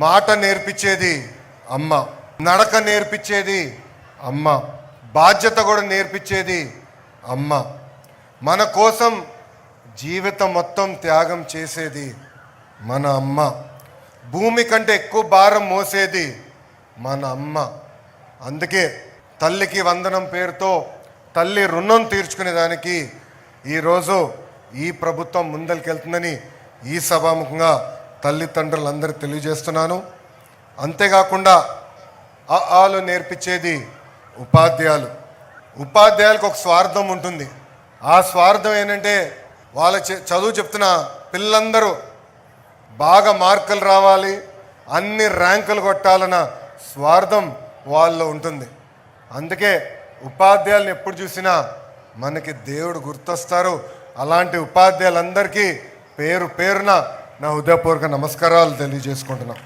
మాట నేర్పించేది అమ్మ, నడక నేర్పించేది అమ్మ, బాధ్యత కూడా నేర్పించేది అమ్మ, మన కోసం జీవితం మొత్తం త్యాగం చేసేది మన అమ్మ, భూమి కంటే ఎక్కువ భారం మోసేది మన అమ్మ. అందుకే తల్లికి వందనం పేరుతో తల్లి రుణం తీర్చుకునేదానికి ఈరోజు ఈ ప్రభుత్వం ముందరికెళ్తుందని ఈ సభాముఖంగా తల్లిదండ్రులందరూ తెలియజేస్తున్నాను. అంతేకాకుండా ఆలు నేర్పించేది ఉపాధ్యాయులకు ఒక స్వార్థం ఉంటుంది. ఆ స్వార్థం ఏంటంటే వాళ్ళ చదువు చెప్తున్న పిల్లలందరూ బాగా మార్కులు రావాలి, అన్ని ర్యాంకులు కొట్టాలన్న స్వార్థం వాళ్ళలో ఉంటుంది. అందుకే ఉపాధ్యాయులను ఎప్పుడు చూసినా మనకి దేవుడు గుర్తొస్తారు. అలాంటి ఉపాధ్యాయులందరికీ పేరు పేరున నా హృదయపూర్వక నమస్కారాలు తెలియజేసుకుంటున్నాం.